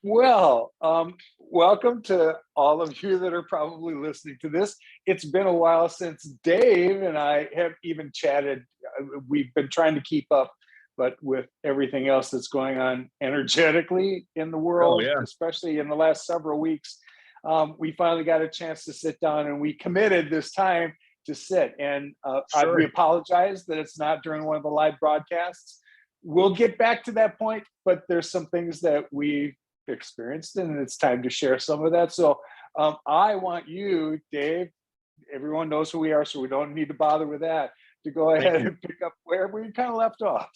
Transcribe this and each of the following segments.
Well, welcome to all of you that are probably listening to this. It's been a while since Dave and I have even chatted. We've been trying to keep up, but with everything else that's going on energetically in the Oh world, yeah, especially in the last several weeks, we finally got a chance to sit down and we committed this time to sit. And we sure. apologize that it's not during one of the live broadcasts. We'll get back to that point, but there's some things that we experienced and it's time to share some of that. So I want you, Dave, everyone knows who we are, so we don't need to bother with that, to go Thank ahead you. and pick up where we kind of left off.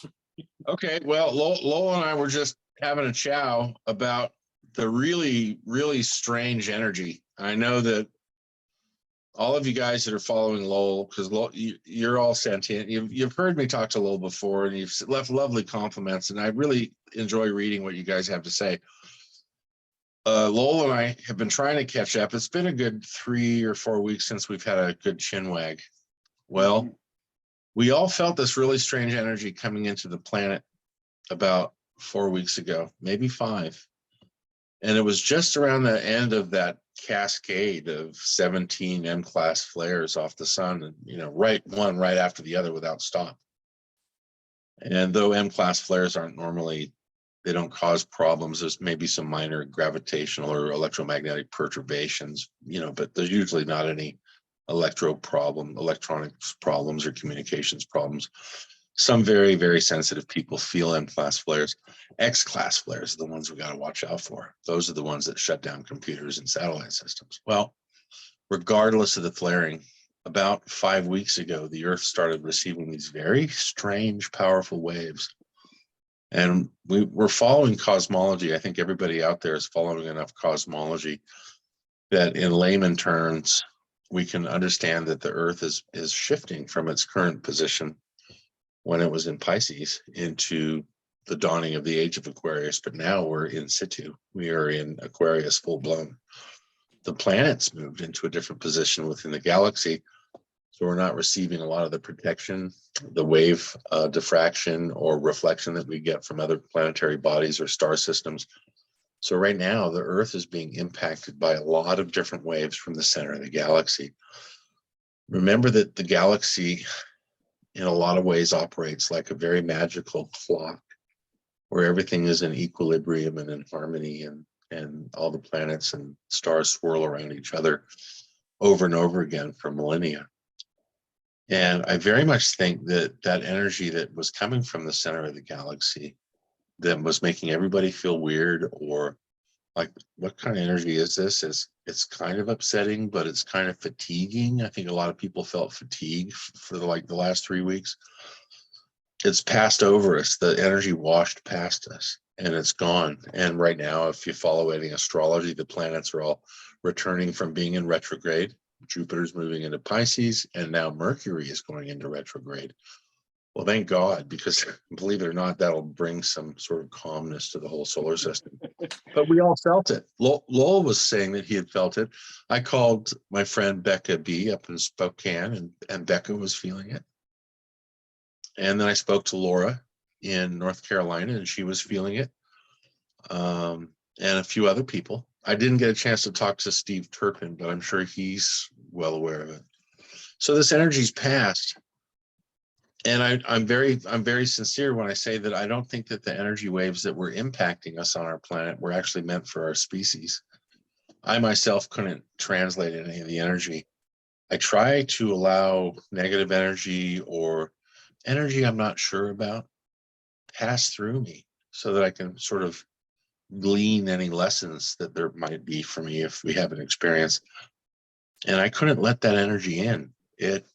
Okay, well, Lowell and I were just having a chow about the really, really strange energy. I know that all of you guys that are following Lowell, because you're all sentient. You've heard me talk to Lowell before, and you've left lovely compliments, and I really enjoy reading what you guys have to say. Lowell and I have been trying to catch up. It's been a good 3 or 4 weeks since we've had a good chin wag. Well, we all felt this really strange energy coming into the planet about 4 weeks ago, maybe 5. And it was just around the end of that cascade of 17 M-class flares off the sun, and one right after the other without stop. And though M-class flares aren't normally, they don't cause problems. There's maybe some minor gravitational or electromagnetic perturbations, but there's usually not any electronics problems or communications problems. Some very, very sensitive people feel M-class flares. X-class flares are the ones we got to watch out for. Those are the ones that shut down computers and satellite systems. Well, regardless of the flaring, about 5 weeks ago, the Earth started receiving these very strange, powerful waves. And we're following cosmology. I think everybody out there is following enough cosmology that in layman terms, we can understand that the Earth is shifting from its current position when it was in Pisces into the dawning of the age of Aquarius, but now we're in situ. We are in Aquarius full blown. The planets moved into a different position within the galaxy, so we're not receiving a lot of the protection, the wave diffraction or reflection that we get from other planetary bodies or star systems. So right now, the Earth is being impacted by a lot of different waves from the center of the galaxy. Remember that the galaxy, in a lot of ways, operates like a very magical clock where everything is in equilibrium and in harmony, and all the planets and stars swirl around each other over and over again for millennia. And I very much think that that energy that was coming from the center of the galaxy that was making everybody feel weird or like, what kind of energy is this? It's kind of upsetting, but it's kind of fatiguing. I think a lot of people felt fatigue for the last 3 weeks. It's passed over us. The energy washed past us and it's gone. And right now, if you follow any astrology, the planets are all returning from being in retrograde. Jupiter's moving into Pisces, and now Mercury is going into retrograde. Well, thank God, because believe it or not, that'll bring some sort of calmness to the whole solar system. But we all felt it. Lowell was saying that he had felt it. I called my friend Becca Bee up in Spokane, and Becca was feeling it. And then I spoke to Laura in North Carolina, and she was feeling it. And a few other people. I didn't get a chance to talk to Steve Turpin, but I'm sure he's well aware of it. So this energy's passed. And I'm very sincere when I say that I don't think that the energy waves that were impacting us on our planet were actually meant for our species. I myself couldn't translate any of the energy. I try to allow negative energy or energy I'm not sure about pass through me so that I can sort of glean any lessons that there might be for me if we have an experience. And I couldn't let that energy in. It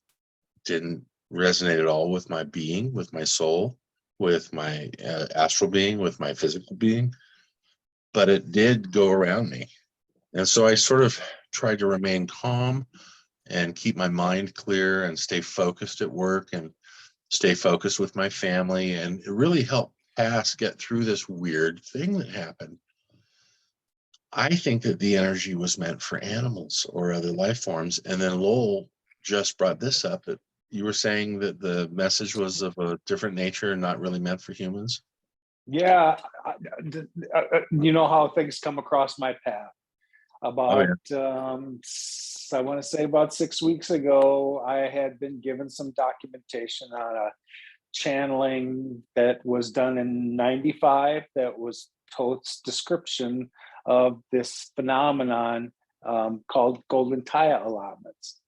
didn't resonate at all with my being, with my soul, with my astral being, with my physical being, but it did go around me. And so I sort of tried to remain calm and keep my mind clear and stay focused at work and stay focused with my family. And it really helped get through this weird thing that happened. I think that the energy was meant for animals or other life forms. And then Lowell just brought this up, that you were saying that the message was of a different nature and not really meant for humans. Yeah, you know how things come across my path. Oh About, yeah. I want to say about 6 weeks ago, I had been given some documentation on a channeling that was done in 95 that was Toth's description of this phenomenon called golden tire allotments.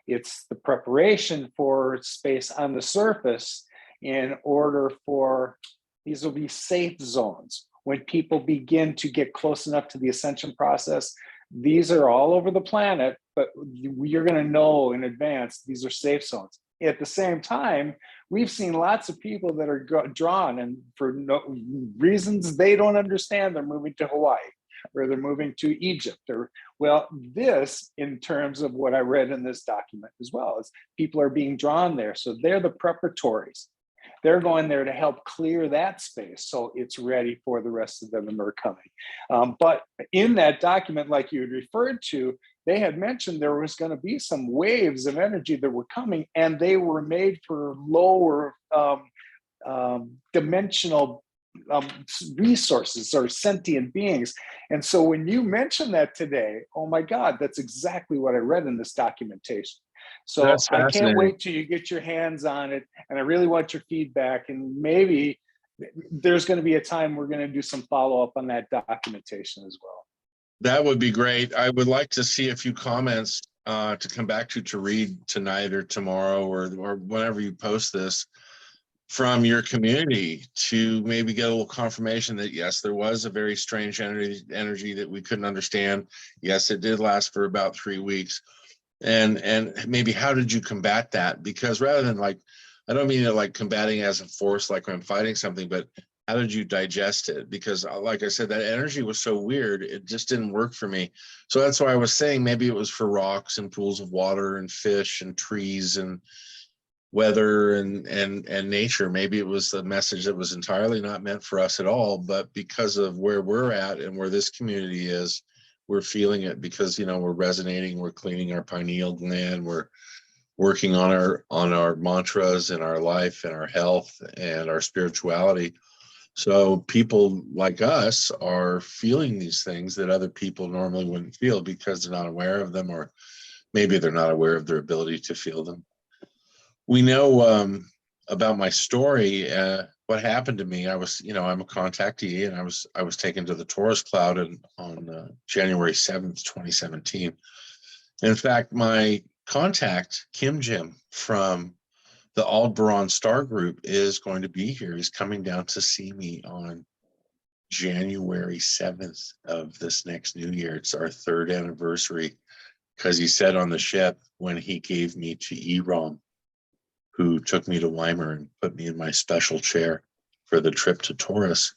It's the preparation for space on the surface in order for these will be safe zones. When people begin to get close enough to the ascension process, these are all over the planet, but you're going to know in advance these are safe zones. At the same time, we've seen lots of people that are drawn, and for no reasons they don't understand, they're moving to Hawaii or they're moving to Egypt. Or, well, this, in terms of what I read in this document as well, is people are being drawn there. So they're the preparatories. They're going there to help clear that space so it's ready for the rest of them that are coming. But in that document, like you had referred to, they had mentioned there was going to be some waves of energy that were coming, and they were made for lower dimensional resources or sentient beings. And so when you mention that today, oh my God, that's exactly what I read in this documentation. So That's I can't fascinating. wait till you get your hands on it. And I really want your feedback. And maybe there's going to be a time we're going to do some follow up on that documentation as well. That would be great. I would like to see a few comments to come back to read tonight or tomorrow or whenever you post this from your community, to maybe get a little confirmation that yes, there was a very strange energy that we couldn't understand. Yes, it did last for about 3 weeks. And maybe how did you combat that? Because rather than like, I don't mean it like combating as a force, like I'm fighting something, but how did you digest it? Because like I said, that energy was so weird, it just didn't work for me. So that's why I was saying maybe it was for rocks and pools of water and fish and trees and weather and nature. Maybe it was the message that was entirely not meant for us at all, but because of where we're at and where this community is, we're feeling it because, you know, we're resonating, we're cleaning our pineal gland, we're working on our mantras and our life and our health and our spirituality. So people like us are feeling these things that other people normally wouldn't feel because they're not aware of them, or maybe they're not aware of their ability to feel them. We know about my story. What happened to me? I was, you know, I'm a contactee, and I was taken to the Taurus cloud on January 7th, 2017. In fact, my contact Kim Jim from the Aldebaran Star Group is going to be here. He's coming down to see me on January 7th of this next new year. It's our 3rd anniversary, because he said on the ship when he gave me to Erom, who took me to Weimar and put me in my special chair for the trip to Taurus,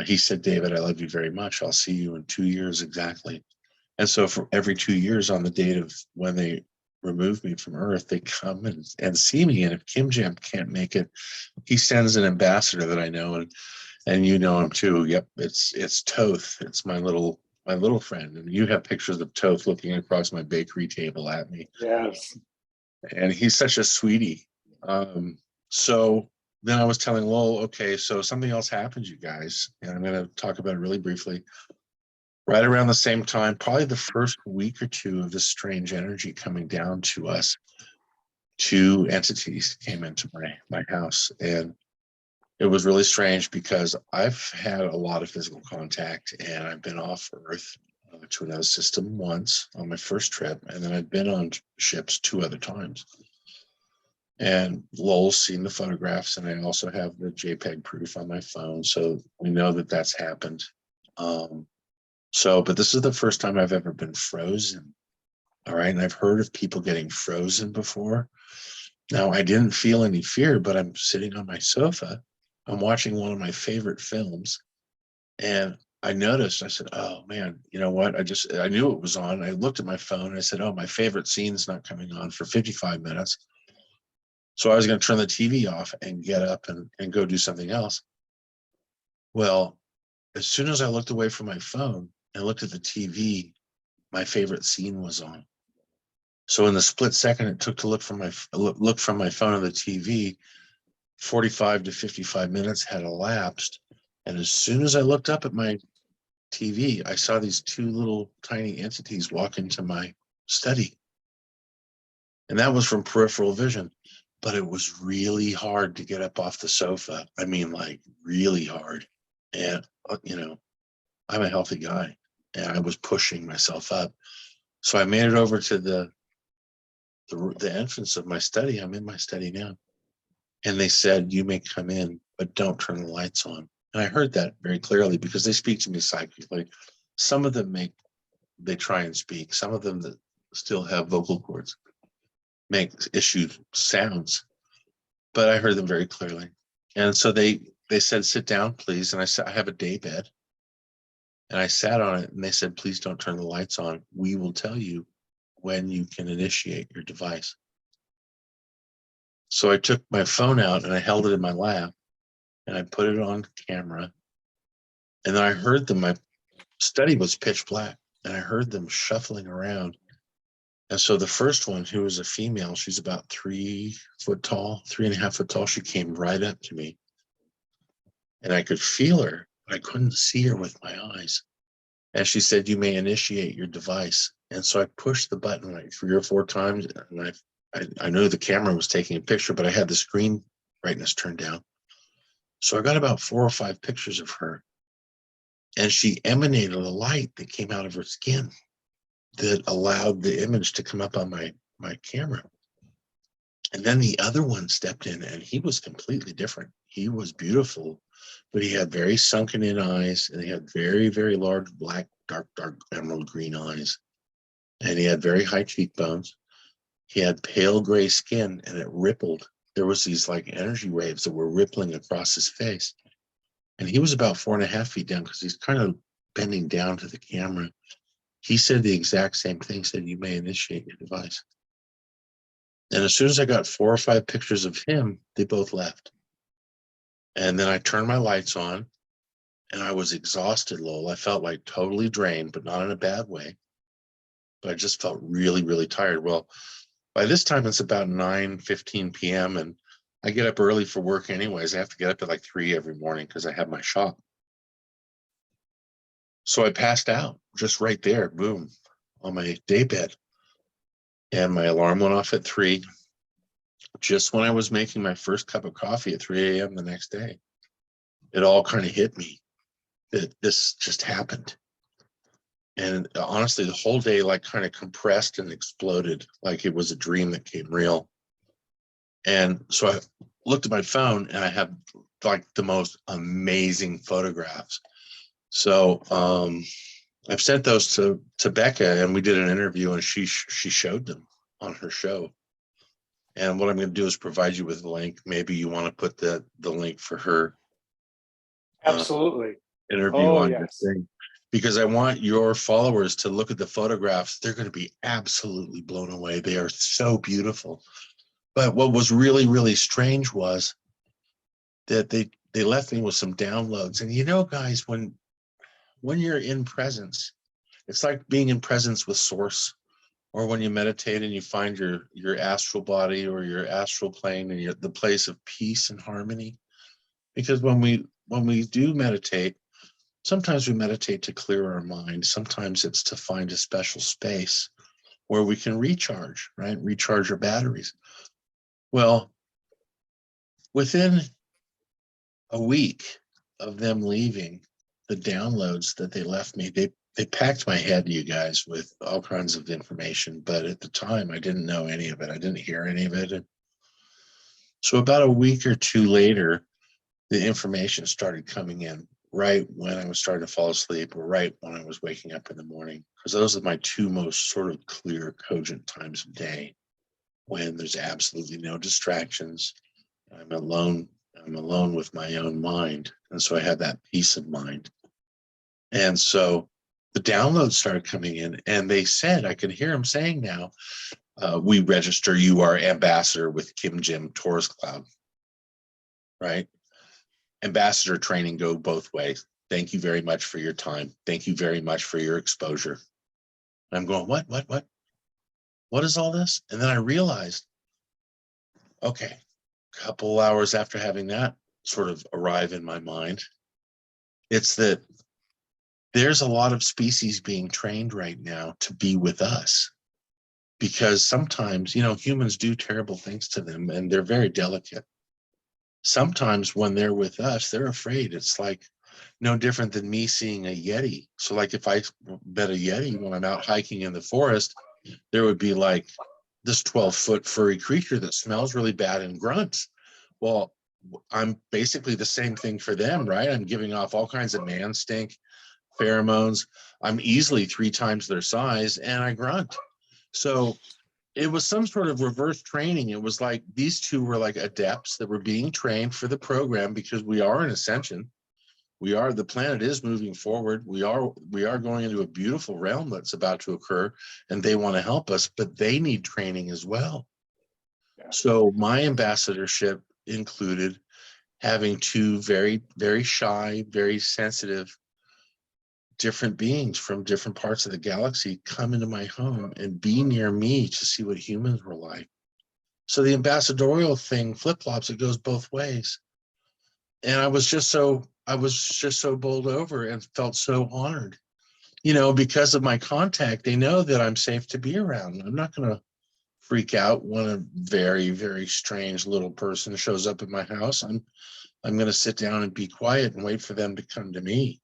he said, David, I love you very much. I'll see you in 2 years exactly. And so for every 2 years on the date of when they remove me from Earth, they come and see me. And if Kim Jam can't make it, he sends an ambassador that I know, and you know him too. Yep, it's Toth. It's my little friend. And you have pictures of Toth looking across my bakery table at me. Yes. And he's such a sweetie. So then I was telling Lowell, okay, so something else happened, you guys, and I'm going to talk about it really briefly. Right around the same time, probably the first week or two of this strange energy coming down to us, 2 entities came into my house, and it was really strange because I've had a lot of physical contact, and I've been off Earth to another system once on my first trip, and then I've been on ships 2 other times. And Lowell's seen the photographs, and I also have the JPEG proof on my phone, so we know that that's happened. But this is the first time I've ever been frozen. All right. And I've heard of people getting frozen before. Now, I didn't feel any fear, but I'm sitting on my sofa. I'm watching one of my favorite films. And I noticed, I said, oh man, you know what? I knew it was on. I looked at my phone and I said, oh, my favorite scene's not coming on for 55 minutes. So I was going to turn the TV off and get up and go do something else. Well, as soon as I looked away from my phone and looked at the TV, my favorite scene was on. So in the split second it took to look from my phone to the TV, 45 to 55 minutes had elapsed, And as soon as I looked up at my TV, I saw these two little tiny entities walk into my study. And that was from peripheral vision. But it was really hard to get up off the sofa. I mean, like really hard. And, I'm a healthy guy and I was pushing myself up. So I made it over to the entrance of my study. I'm in my study now. And they said, you may come in, but don't turn the lights on. And I heard that very clearly because they speak to me psychically. Some of them they try and speak. Some of them that still have vocal cords make issue sounds, but I heard them very clearly. And so they said, sit down, please. And I said, I have a day bed. And I sat on it and they said, please don't turn the lights on. We will tell you when you can initiate your device. So I took my phone out and I held it in my lap and I put it on camera. And then I heard them, my study was pitch black and I heard them shuffling around. And so the first one, who was a female, she's about 3 foot tall, 3.5 foot tall. She came right up to me and I could feel her, but I couldn't see her with my eyes. And she said, you may initiate your device. And so I pushed the button like 3 or 4 times. And I knew the camera was taking a picture, but I had the screen brightness turned down. So I got about 4 or 5 pictures of her. And she emanated a light that came out of her skin that allowed the image to come up on my camera. And then the other one stepped in and he was completely different. He was beautiful, but he had very sunken in eyes and he had very, very large, black, dark emerald green eyes. And he had very high cheekbones. He had pale gray skin and it rippled. There was these like energy waves that were rippling across his face. And he was about 4.5 feet down because he's kind of bending down to the camera. He said the exact same thing, said, you may initiate your device. And as soon as I got 4 or 5 pictures of him, they both left. And then I turned my lights on and I was exhausted, Lowell. I felt like totally drained, but not in a bad way. But I just felt really, really tired. Well, by this time it's about 9:15 p.m. and I get up early for work anyways. I have to get up at like 3 every morning because I have my shop. So I passed out just right there, boom, on my day bed. And my alarm went off at 3. Just when I was making my first cup of coffee at 3 a.m. the next day, it all kind of hit me that this just happened. And honestly, the whole day like kind of compressed and exploded like it was a dream that came real. And so I looked at my phone and I have like the most amazing photographs. So I've sent those to Becca and we did an interview and she showed them on her show. And what I'm going to do is provide you with a link. Maybe you want to put the link for her Absolutely. interview Oh, on your yes. thing, because I want your followers to look at the photographs. They're going to be absolutely blown away. They are so beautiful. But what was really, really strange was that they left me with some downloads. And guys, when you're in presence, it's like being in presence with source, or when you meditate and you find your astral body or your astral plane and the place of peace and harmony. Because when we do meditate, sometimes we meditate to clear our mind. Sometimes it's to find a special space where we can recharge, right? Recharge our batteries. Well, within a week of them leaving, the downloads that they left me, they packed my head, you guys, with all kinds of information. But at the time, I didn't know any of it. I didn't hear any of it. And so about a week or 2 later, the information started coming in right when I was starting to fall asleep or right when I was waking up in the morning, because those are my 2 most sort of clear, cogent times of day when there's absolutely no distractions. I'm alone with my own mind. And so I have that peace of mind. And so the downloads started coming in and they said, I can hear them saying now, we register you are ambassador with Kim Jim Taurus Cloud, right? Ambassador training go both ways. Thank you very much for your time. Thank you very much for your exposure. And I'm going, what? What is all this? And then I realized, okay, a couple hours after having that sort of arrive in my mind, It's that there's a lot of species being trained right now to be with us, because sometimes, humans do terrible things to them and they're very delicate. Sometimes when they're with us, they're afraid. It's like no different than me seeing a Yeti. So like if I met a Yeti when I'm out hiking in the forest, there would be like this 12-foot furry creature that smells really bad and grunts. Well, I'm basically the same thing for them, right? I'm giving off all kinds of man stink, pheromones. I'm easily 3 times their size and I grunt. So it was some sort of reverse training. It was like these two were like adepts that were being trained for the program, because we are in ascension. The planet is moving forward. We are going into a beautiful realm that's about to occur, and they want to help us, but they need training as well. Yeah. So my ambassadorship included having 2 very, very shy, very sensitive, different beings from different parts of the galaxy come into my home and be near me to see what humans were like. So the ambassadorial thing flip-flops, it goes both ways. And I was just so bowled over and felt so honored. Because of my contact, they know that I'm safe to be around. I'm not going to freak out when a very, very strange little person shows up at my house. I'm going to sit down and be quiet and wait for them to come to me,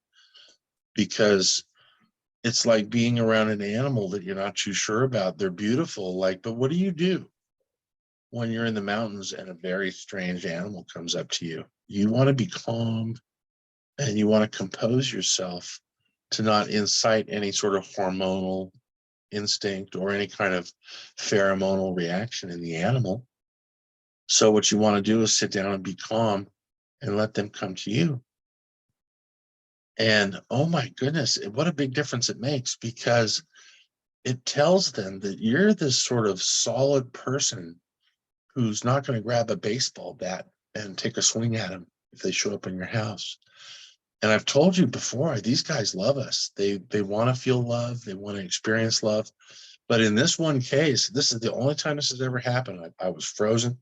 because it's like being around an animal that you're not too sure about. They're beautiful, but what do you do when you're in the mountains and a very strange animal comes up to you? You want to be calm and you want to compose yourself to not incite any sort of hormonal instinct or any kind of pheromonal reaction in the animal. So what you want to do is sit down and be calm and let them come to you. And oh my goodness, what a big difference it makes, because it tells them that you're this sort of solid person who's not going to grab a baseball bat and take a swing at them if they show up in your house. And I've told you before, these guys love us. They want to feel love. They want to experience love. But in this one case, this is the only time this has ever happened. I was frozen.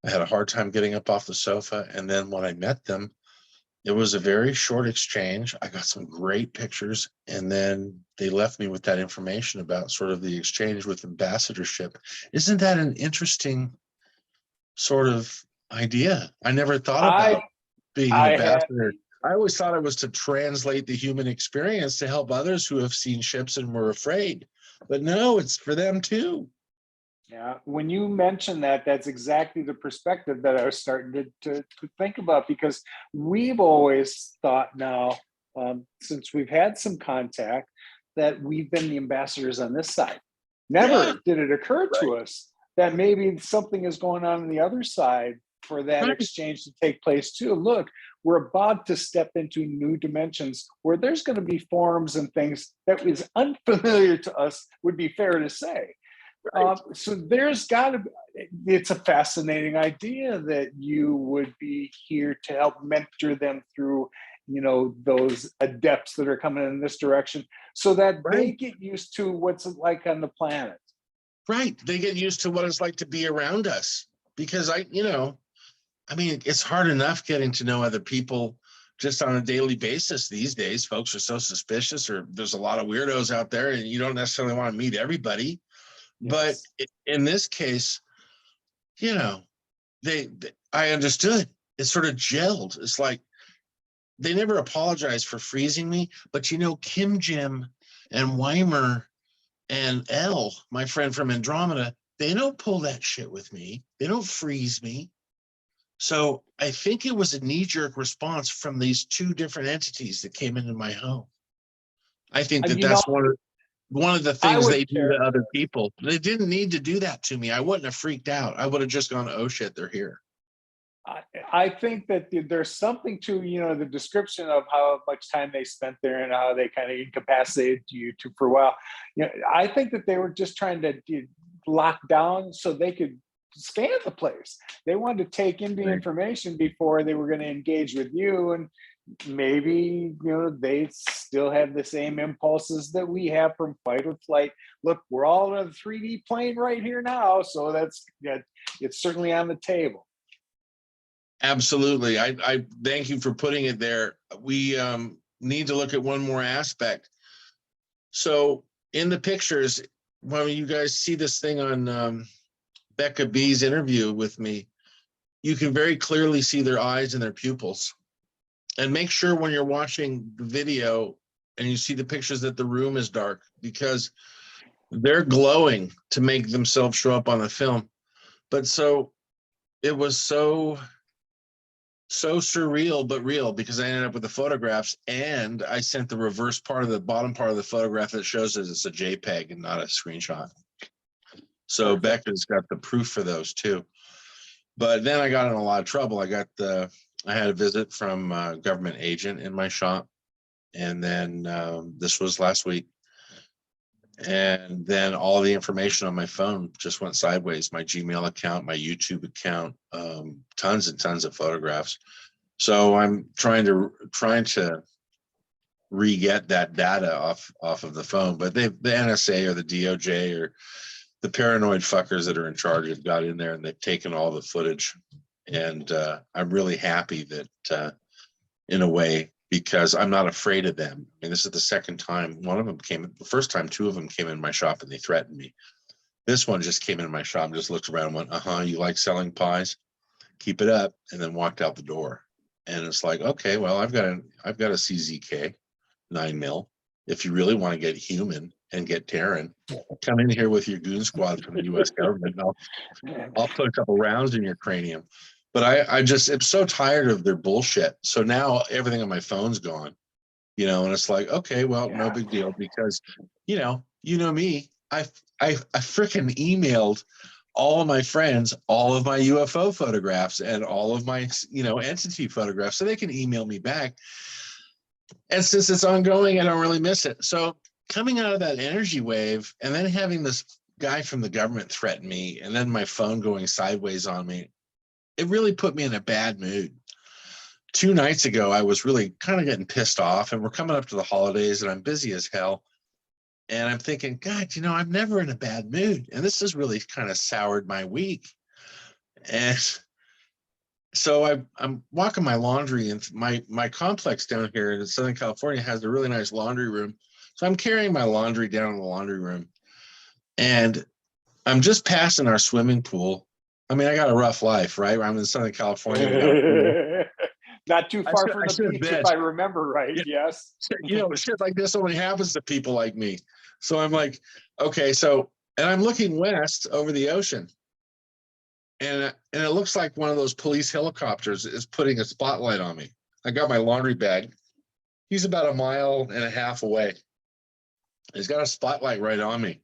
I had a hard time getting up off the sofa. And then when I met them, it was a very short exchange. I got some great pictures, and then they left me with that information about sort of the exchange with ambassadorship. Isn't that an interesting sort of idea? I never thought about being an I had ambassador. I always thought it was to translate the human experience to help others who have seen ships and were afraid. But no, it's for them too. Yeah, when you mentioned that, that's exactly the perspective that I was starting to think about, because we've always thought now, since we've had some contact, that we've been the ambassadors on this side. Yeah, Never did it occur right, to us that maybe something is going on the other side for that right, exchange to take place too. Look, we're about to step into new dimensions where there's going to be forms and things that is unfamiliar to us, would be fair to say. right. So there's got to be, it's a fascinating idea that you would be here to help mentor them through, those adepts that are coming in this direction so that they Right. get used to what's it like on the planet. Right. They get used to what it's like to be around us, because it's hard enough getting to know other people just on a daily basis these days. Folks are so suspicious, or there's a lot of weirdos out there, and you don't necessarily want to meet everybody. But Yes. in this case, you know, I understood. It sort of gelled. It's like they never apologized for freezing me, but Kim Jim and Weimer and L, my friend from Andromeda, they don't pull that shit with me. They don't freeze me. So I think it was a knee-jerk response from these 2 different entities that came into my home. I think that You know, that's one of the I things would they do to other people. They didn't need to do that to me. I wouldn't have freaked out. I would have just gone, oh shit, they're here. I think that there's something to the description of how much time they spent there and how they kind of incapacitated you to for a while. I think that they were just trying to lock down so they could scan the place. They wanted to take in the Right. information before they were going to engage with you, and maybe they still have the same impulses that we have from fight or flight. Look, we're all in a 3D plane right here now, so it's certainly on the table. Absolutely. I thank you for putting it there. we need to look at one more aspect. So in the pictures, when you guys see this thing on Becca Bee's interview with me, you can very clearly see their eyes and their pupils. And make sure when you're watching the video and you see the pictures that the room is dark, because they're glowing to make themselves show up on the film. But so it was so surreal, but real, because I ended up with the photographs, and I sent the reverse part of the bottom part of the photograph that shows that it's a JPEG and not a screenshot. So Becca's got the proof for those too. But then I got in a lot of trouble. I had a visit from a government agent in my shop. And then this was last week. And then all the information on my phone just went sideways. My Gmail account, my YouTube account, tons and tons of photographs. So I'm trying to re-get that data off of the phone. But the NSA or the DOJ or the paranoid fuckers that are in charge have got in there and they've taken all the footage. And I'm really happy that in a way, because I'm not afraid of them. I mean, this is the second time. One of them the first time, two of them came in my shop and they threatened me. This one just came in my shop and just looked around and went, you like selling pies? Keep it up, and then walked out the door. And it's like, okay, well, I've got a CZK 9mm. If you really want to get human and get Terran, come in here with your goon squad from the US government. And I'll put a couple rounds in your cranium. But I'm so tired of their bullshit. So now everything on my phone's gone, and it's like, okay, well, no big deal, because, you know me, I freaking emailed all of my friends all of my UFO photographs and all of my, entity photographs, so they can email me back. And since it's ongoing, I don't really miss it. So coming out of that energy wave and then having this guy from the government threaten me and then my phone going sideways on me, it really put me in a bad mood. 2 nights ago, I was really kind of getting pissed off, and we're coming up to the holidays and I'm busy as hell. And I'm thinking, God, I'm never in a bad mood. And this has really kind of soured my week. And so I'm walking my laundry, and my complex down here in Southern California has a really nice laundry room. So I'm carrying my laundry down in the laundry room, and I'm just passing our swimming pool. I mean, I got a rough life, right? I'm in Southern California. Not too far from the beach, if I remember right. Yeah. Yes. Shit like this only happens to people like me. So I'm like, okay, and I'm looking west over the ocean. And it looks like one of those police helicopters is putting a spotlight on me. I got my laundry bag. He's about 1.5 miles away. He's got a spotlight right on me.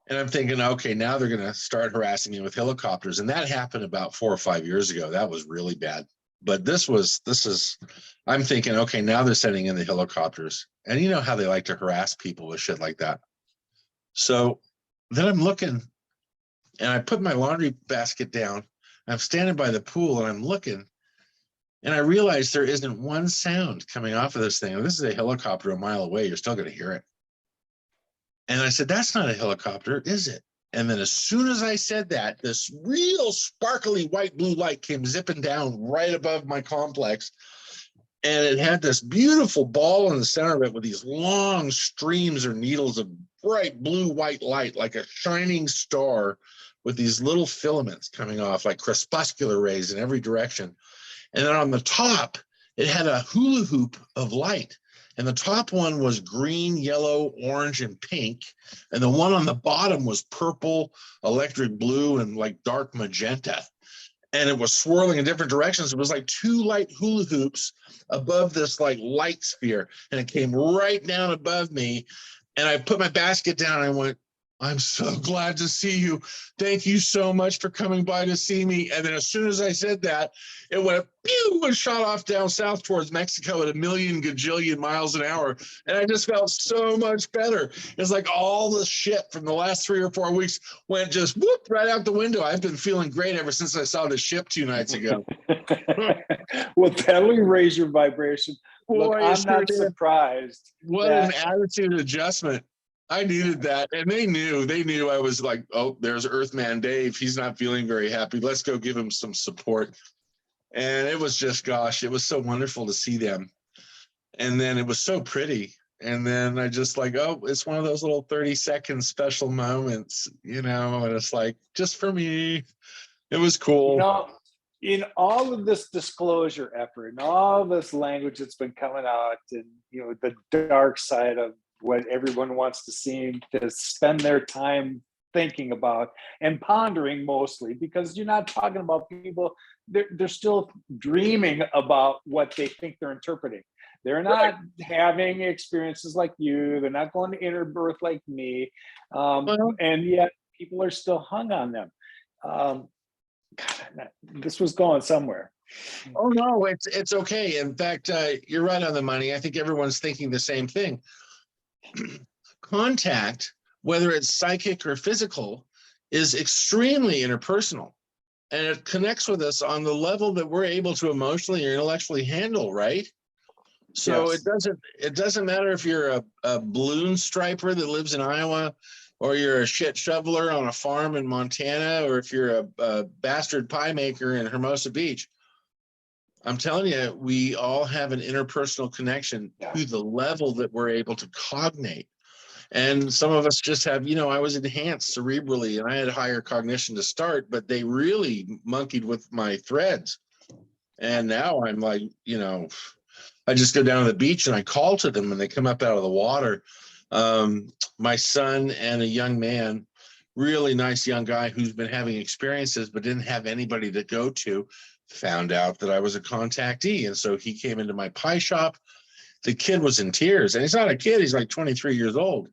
And I'm thinking, okay, now they're going to start harassing me with helicopters. And that happened about 4 or 5 years ago. That was really bad. But I'm thinking, okay, now they're sending in the helicopters. And you know how they like to harass people with shit like that. So then I'm looking, and I put my laundry basket down. I'm standing by the pool and I'm looking, and I realize there isn't one sound coming off of this thing. And this is a helicopter 1 mile away. You're still going to hear it. And I said, that's not a helicopter, is it? And then as soon as I said that, this real sparkly white blue light came zipping down right above my complex. And it had this beautiful ball in the center of it with these long streams or needles of bright blue white light, like a shining star with these little filaments coming off like crepuscular rays in every direction. And then on the top, it had a hula hoop of light. And the top one was green, yellow, orange, and pink. And the one on the bottom was purple, electric blue, and like dark magenta. And it was swirling in different directions. It was like 2 light hula hoops above this like light sphere. And it came right down above me. And I put my basket down and I went, I'm so glad to see you. Thank you so much for coming by to see me. And then as soon as I said that, it went pew and shot off down south towards Mexico at 1,000,000 gajillion miles an hour. And I just felt so much better. It's like all the shit from the last 3 or 4 weeks went just whoop right out the window. I've been feeling great ever since I saw the ship 2 nights ago. Well, that'll raise your vibration. Look, Boy, I'm not surprised. What an attitude adjustment. I needed that. And they knew I was like, oh, there's Earthman Dave. He's not feeling very happy. Let's go give him some support. And it was just, gosh, it was so wonderful to see them. And then it was so pretty. And then I just like, oh, it's one of those little 30-second special moments, you know, and it's like, just for me. It was You cool. know, in all of this disclosure effort and all this language that's been coming out, and you know, the dark side of what everyone wants to seem to spend their time thinking about and pondering, mostly because you're not talking about people, they're still dreaming about what they think they're interpreting. They're Right. not having experiences like you, they're not going to inner birth like me, Well, and yet people are still hung on them. um, God, this was going somewhere. oh no, it's okay. In fact, you're right on the money. I think everyone's thinking the same thing. Contact, whether it's psychic or physical, is extremely interpersonal. And it connects with us on the level that we're able to emotionally or intellectually handle, right? So Yes. it doesn't matter if you're a balloon striper that lives in Iowa, or you're a shit shoveler on a farm in Montana, or if you're a bastard pie maker in Hermosa Beach. I'm telling you, we all have an interpersonal connection Yeah. to the level that we're able to cognate. And some of us just have, you know, I was enhanced cerebrally and I had higher cognition to start, but they really monkeyed with my threads. And now I'm like, you know, I just go down to the beach and I call to them and they come up out of the water. My son and a young man, really nice young guy who's been having experiences but didn't have anybody to go to, found out that I was a contactee. And so he came into my pie shop. The kid was in tears, and he's not a kid, he's like 23 years old.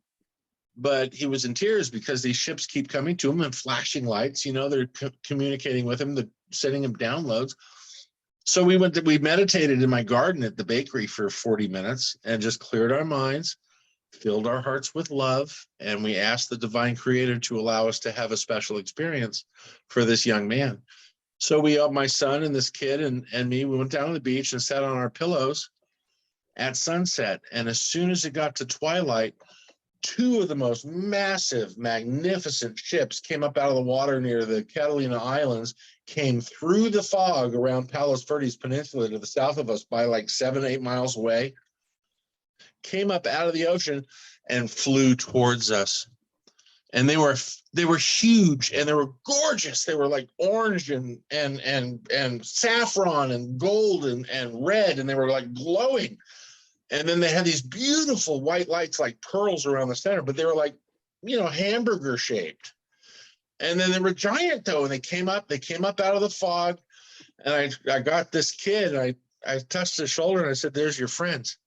But he was in tears because these ships keep coming to him and flashing lights. You know, they're communicating with him, they're sending him downloads. So we meditated in my garden at the bakery for 40 minutes and just cleared our minds, filled our hearts with love, and we asked the divine creator to allow us to have a special experience for this young man. So my son and this kid and me, we went down to the beach and sat on our pillows at sunset. And as soon as it got to twilight, two of the most massive, magnificent ships came up out of the water near the Catalina Islands, came through the fog around Palos Verdes Peninsula to the south of us by like 7-8 miles away, came up out of the ocean and flew towards us. And they were huge and they were gorgeous. They were like orange and saffron and gold and red, and they were like glowing. And then they had these beautiful white lights like pearls around the center, but they were like, you know, hamburger shaped. And then they were giant though, and they came up out of the fog. And I got this kid, and I touched his shoulder and I said, "There's your friends."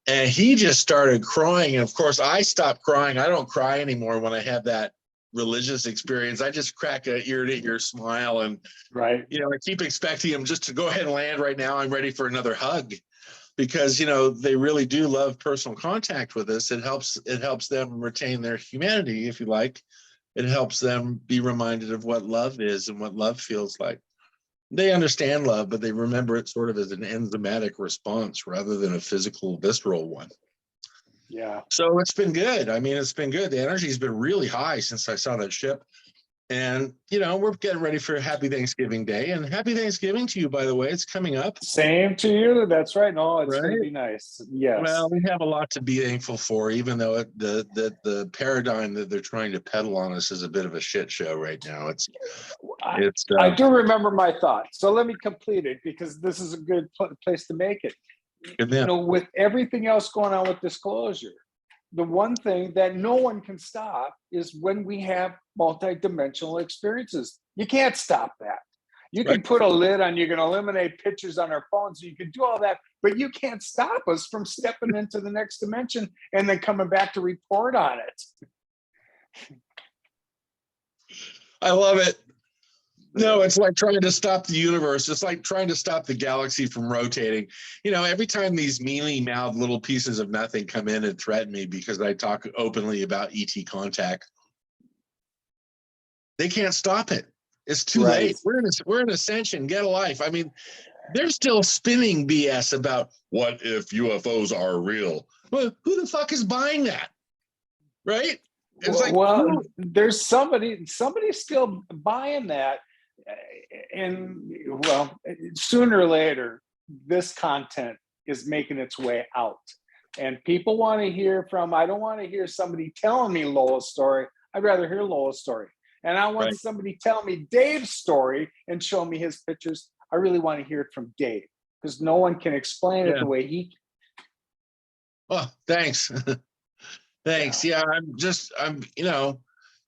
And he just started crying. And of course, I stopped crying. I don't cry anymore when I have that religious experience. I just crack an ear-to-ear smile. And, Right. you know, I keep expecting him just to go ahead and land right now. I'm ready for another hug because, you know, they really do love personal contact with us. It helps them retain their humanity, if you like. It helps them be reminded of what love is and what love feels like. They understand love, but they remember it sort of as an enzymatic response rather than a physical, visceral one. Yeah. So it's been good. I mean, it's been good. The energy's been really high since I saw that ship. And, you know, we're getting ready for Happy Thanksgiving Day. And Happy Thanksgiving to you, by the way. It's coming up. Same to you. That's right. No, it's going to Right. be nice. Yes. Well, we have a lot to be thankful for, even though the paradigm that they're trying to peddle on us is a bit of a shit show right now. I, It's I do remember my thought. So let me complete it because this is a good place to make it. good You man. know, with everything else going on with disclosure, the one thing that no one can stop is when we have multidimensional experiences. You can't stop that. You Right. can put a lid on, you can eliminate pictures on our phones, you can do all that, but you can't stop us from stepping into the next dimension and then coming back to report on it. I love it. No, it's like trying to stop the universe. It's like trying to stop the galaxy from rotating. You know, every time these mealy-mouthed little pieces of nothing come in and threaten me because I talk openly about ET contact, they can't stop it. It's too Right. late. We're in ascension. Get a life. I mean, they're still spinning BS about what if UFOs are real. Well, who the fuck is buying that? Right? It's like, Well, there's somebody's still buying that. and well, sooner or later, this content is making its way out. And people want to hear from, I don't want to hear somebody telling me Lola's story. I'd rather hear Lola's story. And I want Right. somebody tell me Dave's story and show me his pictures. I really want to hear it from Dave because no one can explain it Yeah. the way he can. Oh, thanks. Thanks. Yeah, I'm,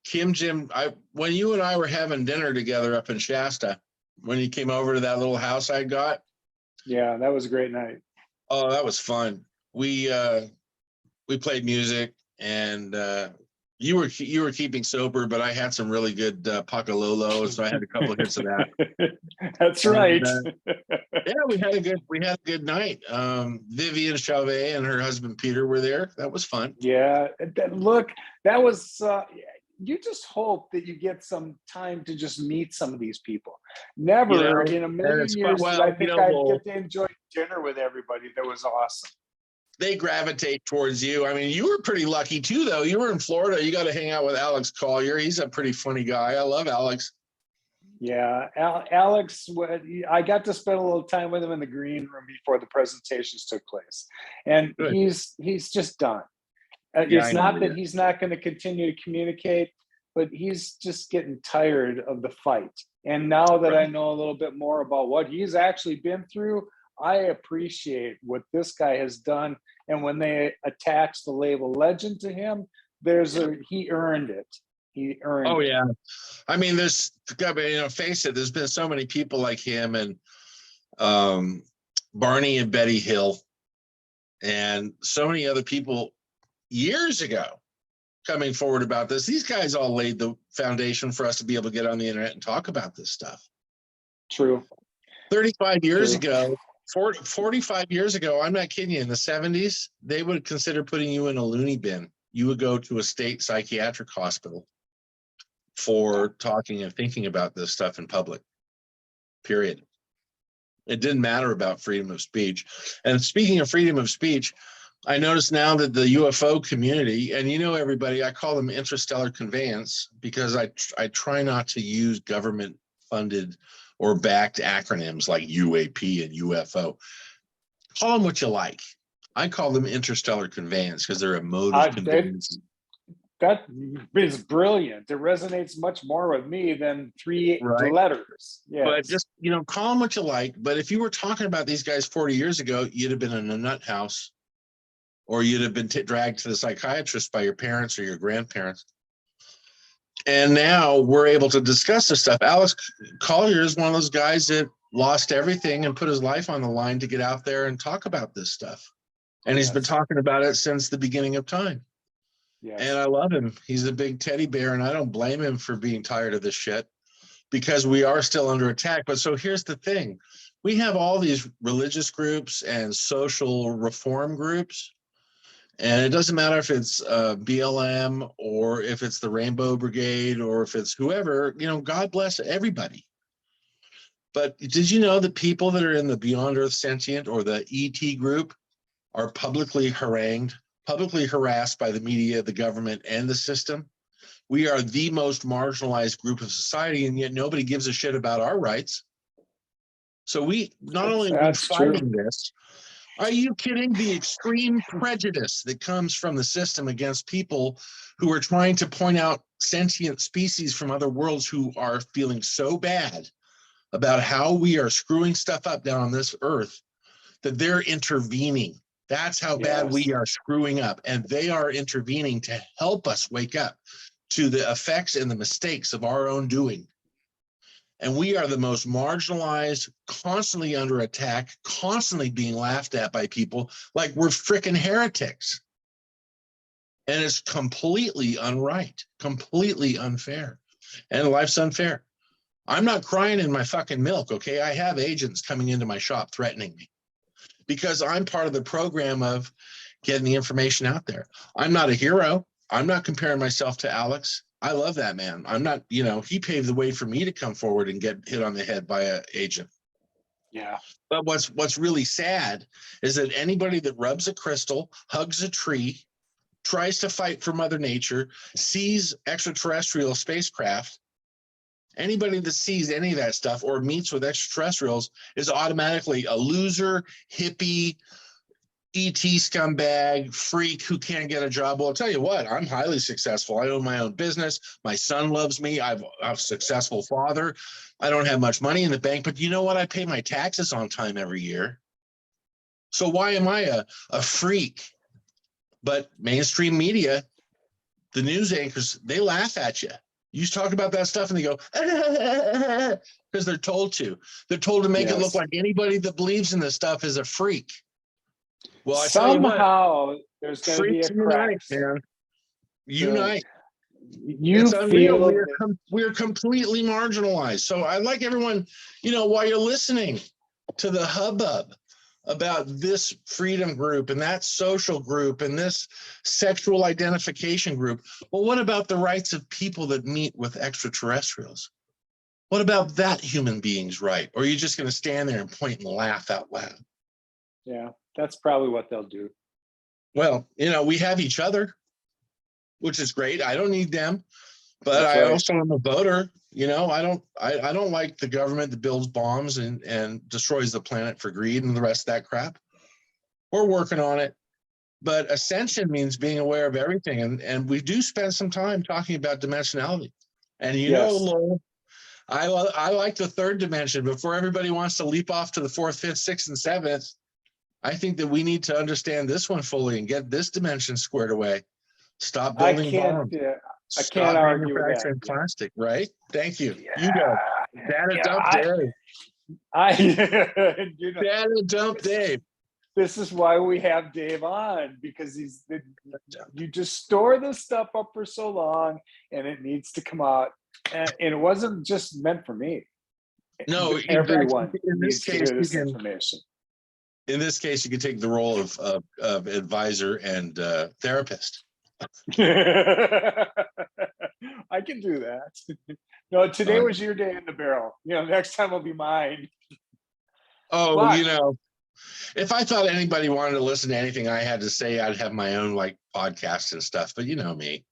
Kim Jim, when you and I were having dinner together up in Shasta, when you came over to that little house I got. Yeah, that was a great night. Oh, that was fun. We played music, and you were keeping sober, but I had some really good Pakalolo, so I had a couple of hits of that. That's And, right. yeah, we had a good night. Vivian Chauvet and her husband Peter were there. That was fun. Yeah, look, that was. You just hope that you get some time to just meet some of these people. Never in a And million it's years did well, I think I'd get to enjoy dinner with everybody. That was awesome. they gravitate towards you. I mean, you were pretty lucky too, though. You were in Florida. You got to hang out with Alex Collier. He's a pretty funny guy. I love Alex. Yeah, Alex, I got to spend a little time with him in the green room before the presentations took place, and Good. he's just done. Yeah, It's not that he's not going to continue to communicate, but he's just getting tired of the fight. And now that I know a little bit more about what he's actually been through, I appreciate what this guy has done. And when they attach the label legend to him, he earned it. He earned it. Oh yeah. I mean, face it, there's been so many people like him and Barney and Betty Hill and so many other people years ago coming forward about this. These guys all laid the foundation for us to be able to get on the internet and talk about this stuff. True. 35 years ago, 45 years ago, I'm not kidding you, in the 70s, they would consider putting you in a loony bin. You would go to a state psychiatric hospital for talking and thinking about this stuff in public, period. It didn't matter about freedom of speech. And speaking of freedom of speech, I notice now that the UFO community, and everybody, I call them interstellar conveyance because I try not to use government funded or backed acronyms like UAP and UFO. Call them what you like. I call them interstellar conveyance because they're a mode of conveyance. That is brilliant. It resonates much more with me than three letters. Yes. But just, call them what you like. But if you were talking about these guys 40 years ago, you'd have been in a nut house, or you'd have been dragged to the psychiatrist by your parents or your grandparents. And now we're able to discuss this stuff. Alex Collier is one of those guys that lost everything and put his life on the line to get out there and talk about this stuff. And he's been talking about it since the beginning of time. Yes. And I love him. He's a big teddy bear, and I don't blame him for being tired of this shit because we are still under attack. But so here's the thing. We have all these religious groups and social reform groups. And it doesn't matter if it's BLM or if it's the Rainbow Brigade or if it's whoever, God bless everybody. But did you know that people that are in the Beyond Earth Sentient or the ET group are publicly harangued, publicly harassed by the media, the government, and the system? We are the most marginalized group of society, and yet nobody gives a shit about our rights. So we not only are we fighting this, are you kidding? The extreme prejudice that comes from the system against people who are trying to point out sentient species from other worlds who are feeling so bad about how we are screwing stuff up down on this earth that they're intervening. That's how bad we are screwing up. And they are intervening to help us wake up to the effects and the mistakes of our own doing. And we are the most marginalized, constantly under attack, constantly being laughed at by people like we're freaking heretics. And it's completely unright, completely unfair. And life's unfair. I'm not crying in my fucking milk, okay? I have agents coming into my shop threatening me because I'm part of the program of getting the information out there. I'm not a hero. I'm not comparing myself to Alex. I love that man. I'm not, he paved the way for me to come forward and get hit on the head by an agent. Yeah. But what's really sad is that anybody that rubs a crystal, hugs a tree, tries to fight for Mother Nature, sees extraterrestrial spacecraft, Anybody that sees any of that stuff or meets with extraterrestrials is automatically a loser, hippie, ET scumbag, freak who can't get a job. Well, I'll tell you what, I'm highly successful. I own my own business. My son loves me. I'm a successful father. I don't have much money in the bank, but you know what? I pay my taxes on time every year. So why am I a freak? But mainstream media, the news anchors, they laugh at you. You talk about that stuff and they go, because they're told to. They're told to make it look like anybody that believes in this stuff is a freak. Well, I tell you what, somehow there's going to be freaks a crack. unite, man. So Unite. you It's unreal. feel We're completely marginalized. So I like everyone, while you're listening to the hubbub about this freedom group and that social group and this sexual identification group, well, what about the rights of people that meet with extraterrestrials? What about that human being's right? Or are you just going to stand there and point and laugh out loud? Yeah, that's probably what they'll do. Well, we have each other, which is great. I don't need them, but That's I right. also am a voter. I don't like the government that builds bombs and destroys the planet for greed and the rest of that crap. We're working on it. But ascension means being aware of everything. And we do spend some time talking about dimensionality. And Lowell, I like the third dimension. Before everybody wants to leap off to the fourth, fifth, sixth, and seventh, I think that we need to understand this one fully and get this dimension squared away. Stop building bombs. I can't argue with that. Manufacturing plastic, right? Thank you. Yeah. You go. Data dump Dave. Data dump Dave. This is why we have Dave on, because you just store this stuff up for so long and it needs to come out. And it wasn't just meant for me. No, everyone in this case, to hear this information. In this case, you can take the role of advisor and therapist. I can do that. No, today was your day in the barrel. Next time will be mine. Oh, if I thought anybody wanted to listen to anything I had to say, I'd have my own podcast and stuff. But you know me,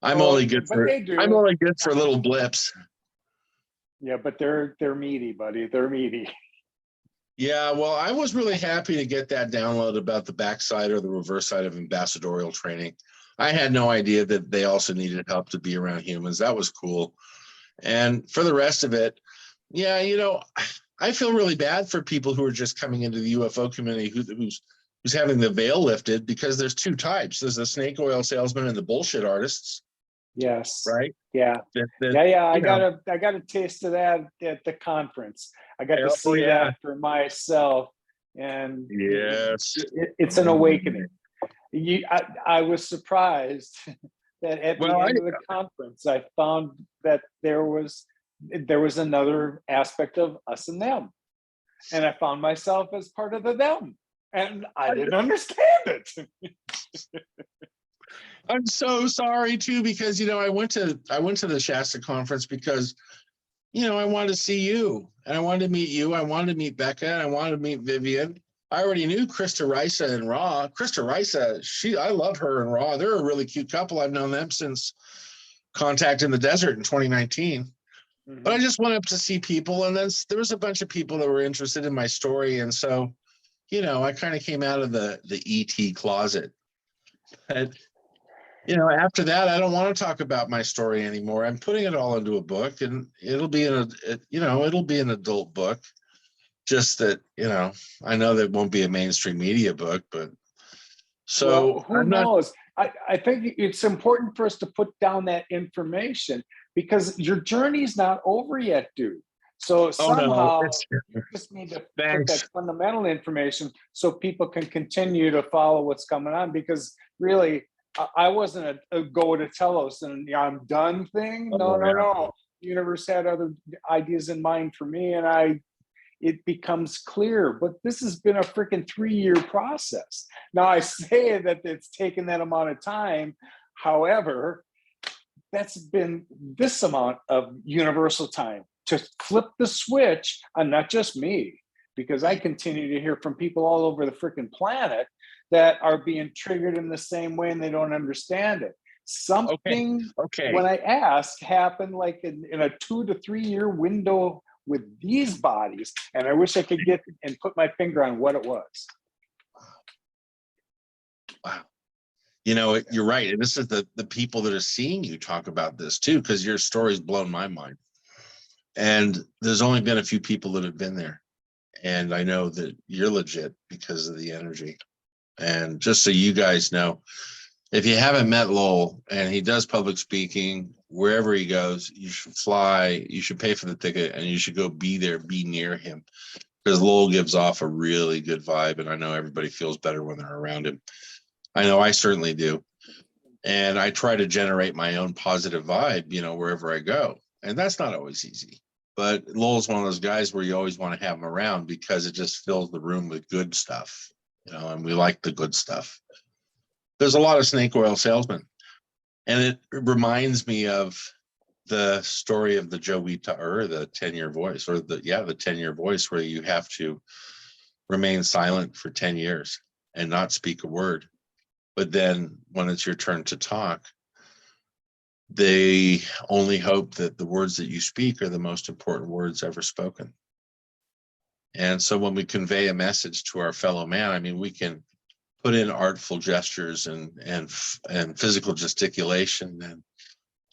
I'm only good for little blips. Yeah, but they're meaty, buddy. They're meaty. Yeah, well, I was really happy to get that download about the backside or the reverse side of ambassadorial training. I had no idea that they also needed help to be around humans. That was cool. And for the rest of it, yeah, I feel really bad for people who are just coming into the UFO community who's having the veil lifted, because there's two types. There's the snake oil salesman and the bullshit artists. Yes. Right. Yeah. I got a taste of that at the conference. I got to see that for myself, and yes, it's an awakening. I was surprised that at the end of the conference, I found that there was another aspect of us and them, and I found myself as part of the them, and I didn't understand it. I'm so sorry too, because I went to the Shasta conference because I wanted to see you, and I wanted to meet you. I wanted to meet Becca, and I wanted to meet Vivian. I already knew Krista Risa and Raw. Krista Risa, I love her and Raw. They're a really cute couple. I've known them since Contact in the Desert in 2019. Mm-hmm. But I just went up to see people, and then there was a bunch of people that were interested in my story, and so, I kind of came out of the ET closet. And after that, I don't want to talk about my story anymore. I'm putting it all into a book, and it'll be an adult book. Just that, I know that won't be a mainstream media book, but so who knows? I think it's important for us to put down that information, because your journey's not over yet, dude. So somehow you just need to put that fundamental information so people can continue to follow what's coming on, because really, I wasn't a go to Telos and I'm done thing. No. The universe had other ideas in mind for me, and it becomes clear. But this has been a freaking 3-year process. Now, I say that it's taken that amount of time. However, that's been this amount of universal time to flip the switch on not just me, because I continue to hear from people all over the freaking planet that are being triggered in the same way, and they don't understand it. something Okay. when I asked happened like in a 2 to 3 year window with these bodies, and I wish I could get and put my finger on what it was. Wow. You know, you're right. And this is the people that are seeing you talk about this too, because your story's blown my mind. And there's only been a few people that have been there. And I know that you're legit because of the energy. And just so you guys know, if you haven't met Lowell, and he does public speaking, wherever he goes, you should fly, you should pay for the ticket, and you should go be there, be near him. Because Lowell gives off a really good vibe, and I know everybody feels better when they're around him. I know I certainly do. And I try to generate my own positive vibe, you know, wherever I go. And that's not always easy. But Lowell's one of those guys where you always want to have him around because it just fills the room with good stuff, you know, and we like the good stuff. There's a lot of snake oil salesmen. And it reminds me of the story of the Jowita, or the 10-year voice, or the 10-year voice, where you have to remain silent for 10 years and not speak a word. But then when it's your turn to talk, they only hope that the words that you speak are the most important words ever spoken. And so when we convey a message to our fellow man, I mean, we can put in artful gestures and physical gesticulation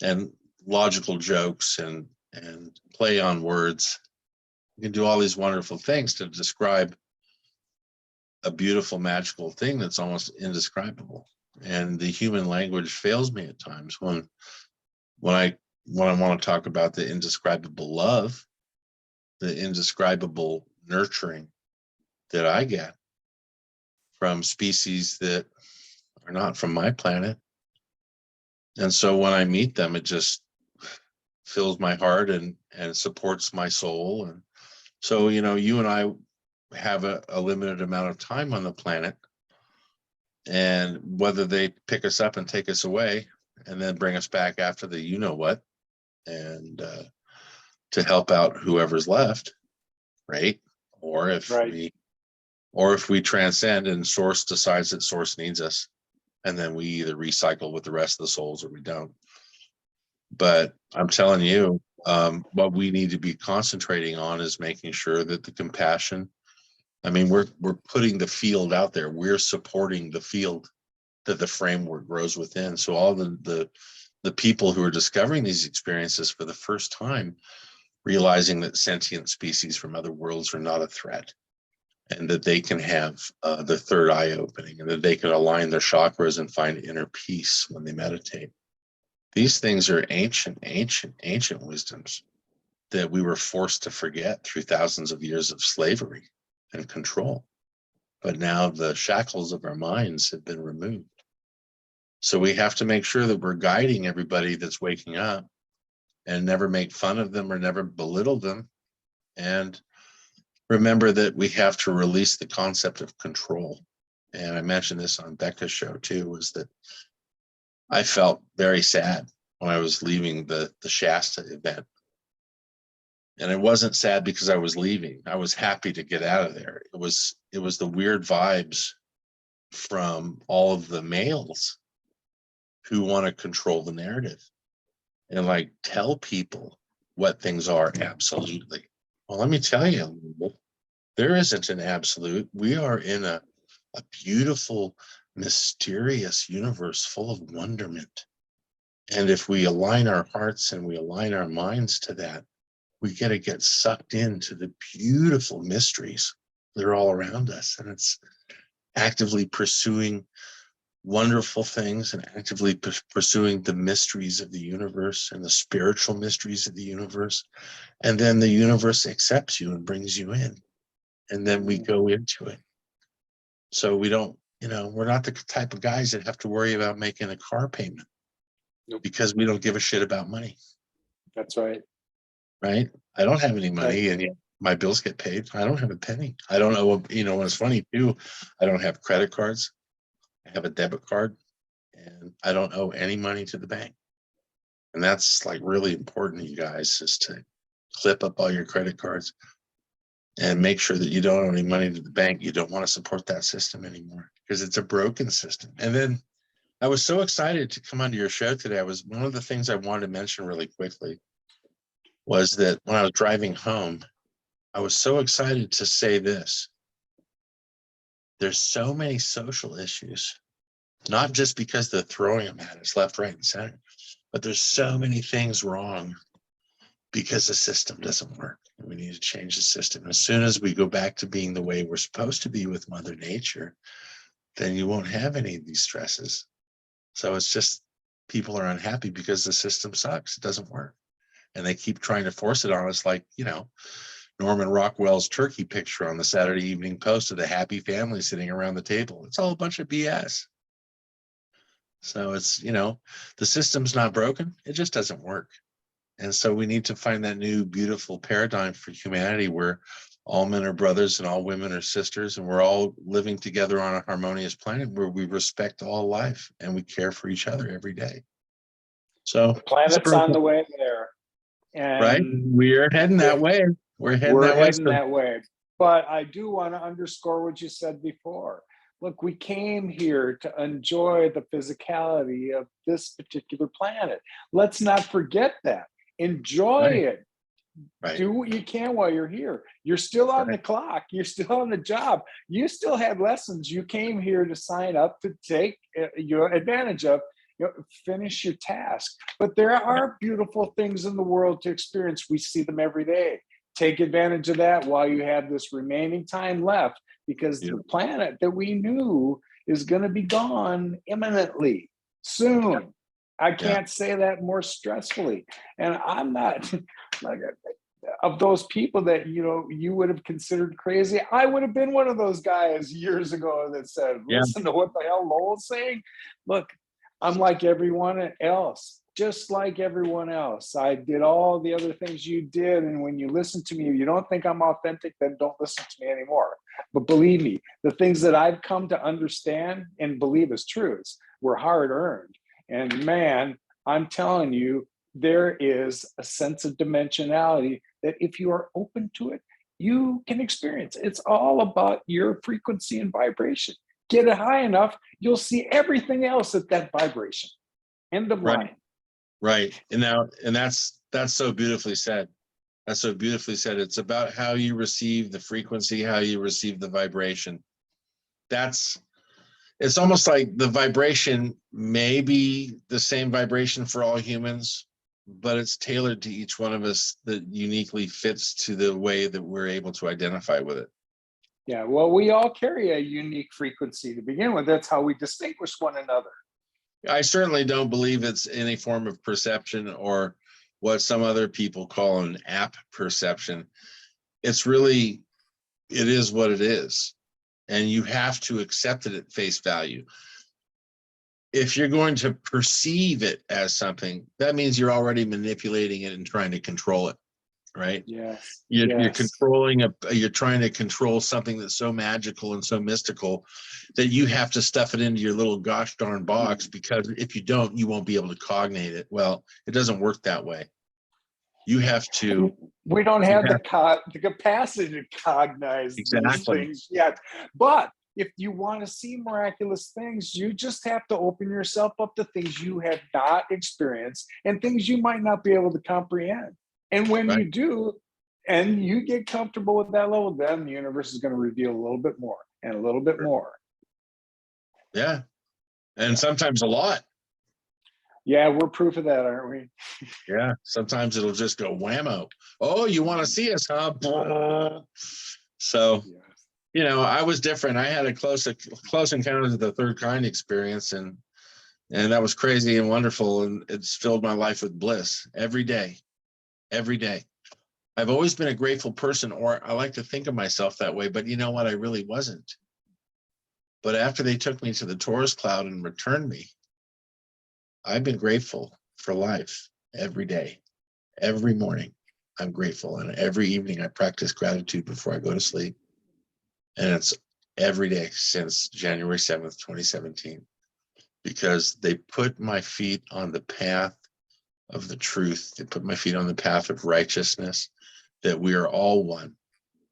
and logical jokes and play on words. You can do all these wonderful things to describe a beautiful, magical thing that's almost indescribable. And the human language fails me at times when I want to talk about the indescribable love, the indescribable nurturing that I get from species that are not from my planet. And so when I meet them, it just fills my heart and supports my soul. And so, you know, you and I have a limited amount of time on the planet, and whether they pick us up and take us away and then bring us back after the you know what, and to help out whoever's left, right? Or if we transcend and Source decides that Source needs us, and then we either recycle with the rest of the souls or we don't. But I'm telling you, what we need to be concentrating on is making sure that the compassion, I mean, we're putting the field out there. We're supporting the field that the framework grows within. So all the people who are discovering these experiences for the first time, realizing that sentient species from other worlds are not a threat, and that they can have their third eye opening, and that they can align their chakras and find inner peace when they meditate. These things are ancient wisdoms that we were forced to forget through thousands of years of slavery and control. But now the shackles of our minds have been removed. So we have to make sure that we're guiding everybody that's waking up, and never make fun of them or never belittle them. And remember that we have to release the concept of control. And I mentioned this on Becca's show too, was that I felt very sad when I was leaving the Shasta event. And it wasn't sad because I was leaving. I was happy to get out of there. It was the weird vibes from all of the males who want to control the narrative and like tell people what things are absolutely. Well, let me tell you, there isn't an absolute. We are in a beautiful, mysterious universe full of wonderment. And if we align our hearts and we align our minds to that, we get to get sucked into the beautiful mysteries that are all around us. And it's actively pursuing wonderful things and actively pursuing the mysteries of the universe and the spiritual mysteries of the universe. And then the universe accepts you and brings you in. And then we go into it. So we don't, we're not the type of guys that have to worry about making a car payment. Nope. Because we don't give a shit about money. That's right. Right? I don't have any money, Right. and yet my bills get paid. I don't have a penny. I don't know, what's funny too, I don't have credit cards. I have a debit card, and I don't owe any money to the bank. And that's like really important, you guys, is to clip up all your credit cards and make sure that you don't owe any money to the bank. You don't want to support that system anymore because it's a broken system. And then I was so excited to come onto your show today. One of the things I wanted to mention really quickly was that when I was driving home, I was so excited to say this. There's so many social issues, not just because they're throwing them at us left, right, and center, but there's so many things wrong because the system doesn't work. And we need to change the system. As soon as we go back to being the way we're supposed to be with Mother Nature, then you won't have any of these stresses. So it's just people are unhappy because the system sucks. It doesn't work. And they keep trying to force it on us, like, Norman Rockwell's turkey picture on the Saturday Evening Post of the happy family sitting around the table. It's all a bunch of BS. So it's, the system's not broken. It just doesn't work. And so we need to find that new beautiful paradigm for humanity where all men are brothers and all women are sisters, and we're all living together on a harmonious planet where we respect all life and we care for each other every day. So The planet's on the way there. Right? And We're heading that way. We're heading that way. But I do want to underscore what you said before. Look, we came here to enjoy the physicality of this particular planet. Let's not forget that. Enjoy it. Right. Do what you can while you're here. You're still on the clock. You're still on the job. You still have lessons you came here to sign up to take your advantage of. Finish your task. But there are beautiful things in the world to experience. We see them every day. Take advantage of that while you have this remaining time left, because the planet that we knew is going to be gone imminently, soon. I can't say that more stressfully. And I'm not like of those people that you would have considered crazy. I would have been one of those guys years ago that said, listen to what the hell Lowell's saying. Look, I'm like everyone else, just like everyone else. I did all the other things you did. And when you listen to me, if you don't think I'm authentic, then don't listen to me anymore. But believe me, the things that I've come to understand and believe as truths were hard earned. And man, I'm telling you, there is a sense of dimensionality that if you are open to it, you can experience. It's all about your frequency and vibration. Get it high enough, you'll see everything else at that vibration. End of line. Right. And that's so beautifully said. That's so beautifully said. It's about how you receive the frequency, how you receive the vibration. It's almost like the vibration may be the same vibration for all humans, but it's tailored to each one of us that uniquely fits to the way that we're able to identify with it. Yeah, well, we all carry a unique frequency to begin with. That's how we distinguish one another. I certainly don't believe it's any form of perception or what some other people call an app perception. It is what it is. And you have to accept it at face value. If you're going to perceive it as something, that means you're already manipulating it and trying to control it. Right? Yes. You're you're trying to control something that's so magical and so mystical that you have to stuff it into your little gosh darn box, because if you don't, you won't be able to cognate it. Well, it doesn't work that way. You have to. We don't have the capacity to cognize these things yet. But if you want to see miraculous things, you just have to open yourself up to things you have not experienced and things you might not be able to comprehend. And when you do, and you get comfortable with that level, then the universe is going to reveal a little bit more and a little bit more. Yeah. And sometimes a lot. Yeah, we're proof of that, aren't we? Yeah. Sometimes it'll just go whammo. Oh, you want to see us, huh? So, I was different. I had a close encounter of the third kind experience, and that was crazy and wonderful. And it's filled my life with bliss every day. Every day. I've always been a grateful person, or I like to think of myself that way, but you know what? I really wasn't. But after they took me to the Taurus cloud and returned me, I've been grateful for life every day, every morning. I'm grateful. And every evening I practice gratitude before I go to sleep. And it's every day since January 7th, 2017, because they put my feet on the path of the truth. They put my feet on the path of righteousness, that we are all one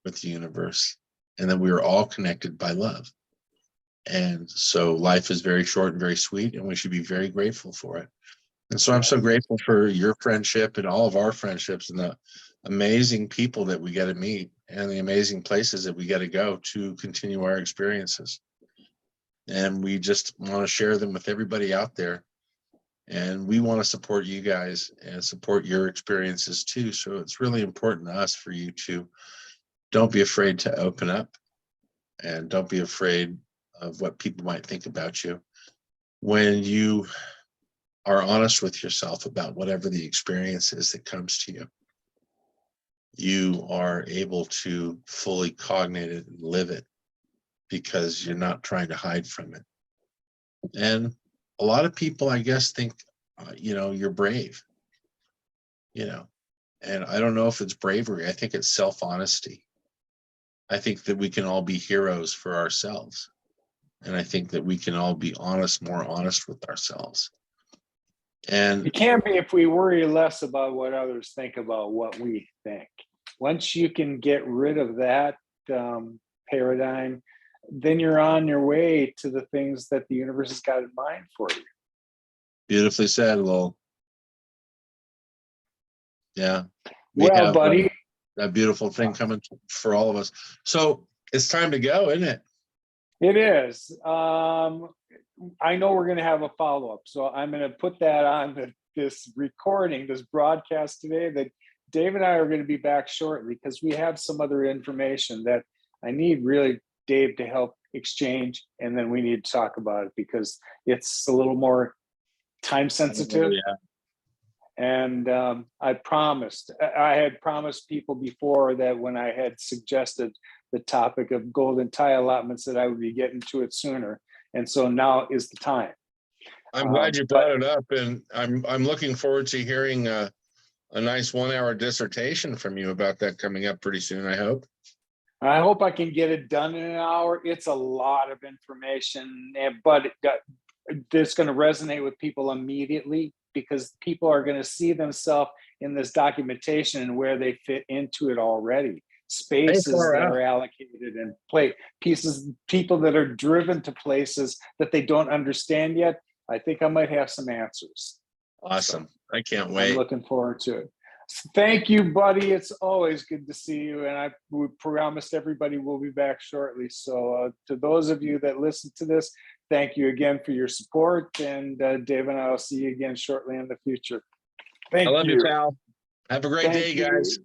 with the universe, and that we are all connected by love. And so life is very short and very sweet, and we should be very grateful for it. And so I'm so grateful for your friendship and all of our friendships and the amazing people that we get to meet and the amazing places that we get to go to continue our experiences. And we just want to share them with everybody out there. And we want to support you guys and support your experiences too. So it's really important to us for you to don't be afraid to open up, and don't be afraid of what people might think about you. When you are honest with yourself about whatever the experience is that comes to you, you are able to fully cognate it and live it, because you're not trying to hide from it. And a lot of people, I guess, think, you're brave, and I don't know if it's bravery. I think it's self-honesty. I think that we can all be heroes for ourselves. And I think that we can all be more honest with ourselves. And it can be if we worry less about what others think about what we think. Once you can get rid of that paradigm, then you're on your way to the things that the universe has got in mind for you. beautifully said, Lowell. Yeah. We Well, have buddy, that beautiful thing coming for all of us. So it's time to go, isn't it? it is. I know we're going to have a follow-up, so I'm going to put that on this recording, this broadcast today, that Dave and I are going to be back shortly, because we have some other information that I need really Dave to help exchange, and then we need to talk about it because it's a little more time sensitive. Yeah. And I had promised people before that when I had suggested the topic of golden tie allotments that I would be getting to it sooner. And so now is the time. I'm glad you brought it up, and I'm looking forward to hearing a nice 1-hour dissertation from you about that coming up pretty soon, I hope. I hope I can get it done in an hour. It's a lot of information, but it's going to resonate with people immediately, because people are going to see themselves in this documentation and where they fit into it already. Spaces that are allocated and people that are driven to places that they don't understand yet. I think I might have some answers. Awesome. So, I can't wait. I'm looking forward to it. Thank you, buddy. It's always good to see you. And we promised everybody we'll be back shortly. So to those of you that listen to this, thank you again for your support. And Dave and I will see you again shortly in the future. Thank you. I love you, pal. Have a great day, guys.